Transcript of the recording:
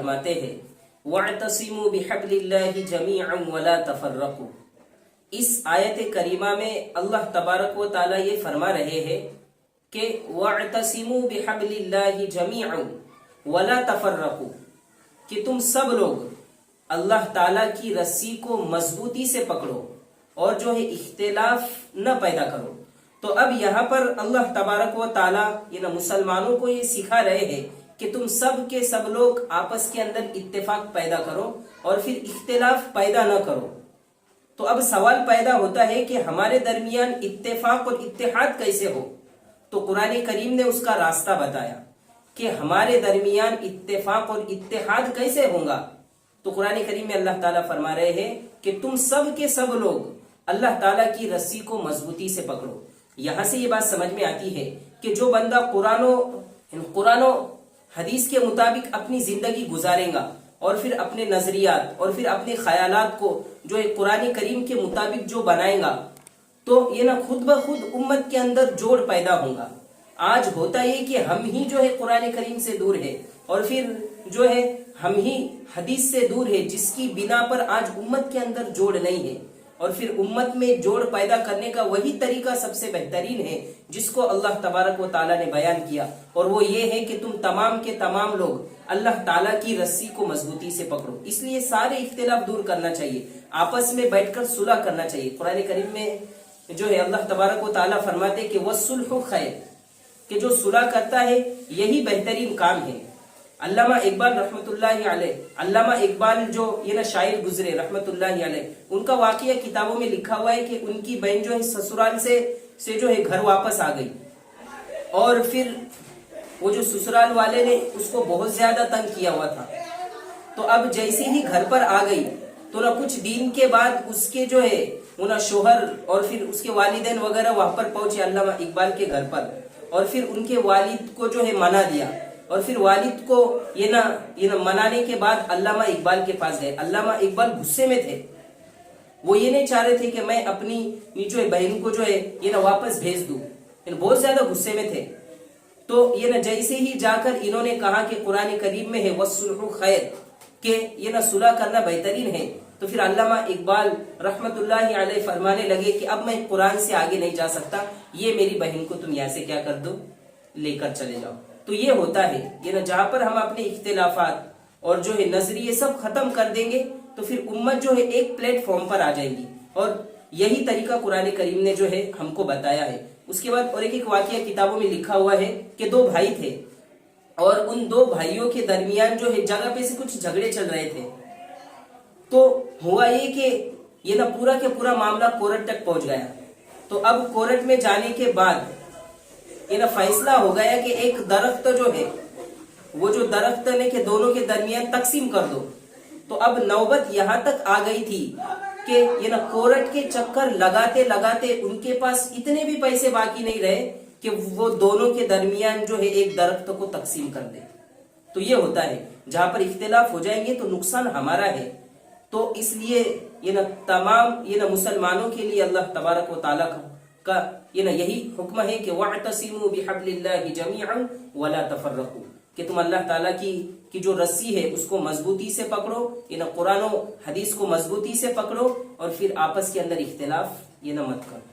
فرماتے ہیں وَاعْتَصِمُوا بِحَبْلِ اللَّهِ جَمِيعًا وَلَا تَفَرَّقُوا۔ اس آیت کریمہ میں اللہ تبارک و تعالیٰ یہ فرما رہے ہیں کہ وَاعْتَصِمُوا بِحَبْلِ اللَّهِ جَمِيعًا وَلَا تَفَرَّقُوا، کہ تم سب لوگ اللہ تعالیٰ کی رسی کو مضبوطی سے پکڑو اور جو ہے اختلاف نہ پیدا کرو۔ تو اب یہاں پر اللہ تبارک و تعالیٰ مسلمانوں کو یہ سکھا رہے ہیں کہ تم سب کے سب لوگ آپس کے اندر اتفاق پیدا کرو اور پھر اختلاف پیدا نہ کرو۔ تو اب سوال پیدا ہوتا ہے کہ ہمارے درمیان اتفاق اور اتحاد کیسے ہو؟ تو قرآن کریم نے اس کا راستہ بتایا کہ ہمارے درمیان اتفاق اور اتحاد کیسے ہوگا۔ تو قرآن کریم میں اللہ تعالیٰ فرما رہے ہیں کہ تم سب کے سب لوگ اللہ تعالیٰ کی رسی کو مضبوطی سے پکڑو۔ یہاں سے یہ بات سمجھ میں آتی ہے کہ جو بندہ قرآن و حدیث کے مطابق اپنی زندگی گزارے گا اور پھر اپنے نظریات اور پھر اپنے خیالات کو جو ہے قرآن کریم کے مطابق جو بنائے گا تو یہ نہ خود بخود امت کے اندر جوڑ پیدا ہوگا۔ آج ہوتا یہ کہ ہم ہی جو ہے قرآن کریم سے دور ہے اور پھر جو ہے ہم ہی حدیث سے دور ہے، جس کی بنا پر آج امت کے اندر جوڑ نہیں ہے۔ اور پھر امت میں جوڑ پیدا کرنے کا وہی طریقہ سب سے بہترین ہے جس کو اللہ تبارک و تعالیٰ نے بیان کیا، اور وہ یہ ہے کہ تم تمام کے تمام لوگ اللہ تعالیٰ کی رسی کو مضبوطی سے پکڑو۔ اس لیے سارے اختلاف دور کرنا چاہیے، آپس میں بیٹھ کر صلح کرنا چاہیے۔ قرآن کریم میں جو ہے اللہ تبارک و تعالیٰ فرماتے کہ وَالصُّلْحُ خَيْرٌ، کہ جو صلح کرتا ہے یہی بہترین کام ہے۔ علامہ اقبال رحمت اللہ علیہ، علامہ اقبال جو شاعر گزرے رحمت اللہ علیہ، ان کا واقعہ کتابوں میں لکھا ہوا ہے کہ ان کی بہن جو ہے سسرال سے جو ہے گھر واپس آ گئی، اور پھر وہ جو سسرال والے نے اس کو بہت زیادہ تنگ کیا ہوا تھا۔ تو اب جیسے ہی گھر پر آ گئی تو نہ کچھ دن کے بعد اس کے جو ہے وہ شوہر اور پھر اس کے والدین وغیرہ وہاں پر پہنچے علامہ اقبال کے گھر پر، اور پھر ان کے والد کو جو ہے منا دیا، اور پھر والد کو یہ نہ منانے کے بعد علامہ اقبال کے پاس گئے۔ علامہ اقبال غصے میں تھے، وہ یہ نہیں چاہ رہے تھے کہ میں اپنی جو ہے بہن کو جو ہے واپس بھیج دوں، بہت زیادہ غصے میں تھے۔ تو جیسے ہی جا کر انہوں نے کہا کہ قرآن کریم میں ہے وَالصُّلْحُ خَيْرٌ، کہ صلح کرنا بہترین ہے، تو پھر علامہ اقبال رحمت اللہ علیہ فرمانے لگے کہ اب میں قرآن سے آگے نہیں جا سکتا، یہ میری بہن کو تم یہاں سے کیا کر دو، لے کر چلے جاؤ۔ تو یہ ہوتا ہے جہاں پر ہم اپنے اختلافات اور جو ہے نظریے سب ختم کر دیں گے تو پھر امت جو ہے ایک پلیٹ فارم پر آ جائے گی، اور یہی طریقہ قرآن کریم نے جو ہے ہم کو بتایا ہے۔ اس کے بعد اور ایک واقعہ کتابوں میں لکھا ہوا ہے کہ دو بھائی تھے، اور ان دو بھائیوں کے درمیان جو ہے جگہ پہ سے کچھ جھگڑے چل رہے تھے۔ تو ہوا یہ کہ پورا کے پورا معاملہ کورٹ تک پہنچ گیا۔ تو اب کورٹ میں جانے کے بعد فیصلہ ہو گیا کہ ایک درخت جو ہے وہ جو درخت نے کہ دونوں کے درمیان تقسیم کر دو۔ تو اب نوبت یہاں تک آ گئی تھی کہ کورٹ کے چکر لگاتے لگاتے ان کے پاس اتنے بھی پیسے باقی نہیں رہے کہ وہ دونوں کے درمیان جو ہے ایک درخت کو تقسیم کر دے۔ تو یہ ہوتا ہے جہاں پر اختلاف ہو جائیں گے تو نقصان ہمارا ہے۔ تو اس لیے تمام مسلمانوں کے لیے اللہ تبارک و تعالیٰ کا یہی حکم ہے کہ وَاعْتَصِمُوا بِحَبْلِ اللَّهِ جَمِيعًا وَلَا تَفَرَّقُوا، کہ تم اللہ تعالیٰ کی جو رسی ہے اس کو مضبوطی سے پکڑو، قرآن و حدیث کو مضبوطی سے پکڑو، اور پھر آپس کے اندر اختلاف مت کرو۔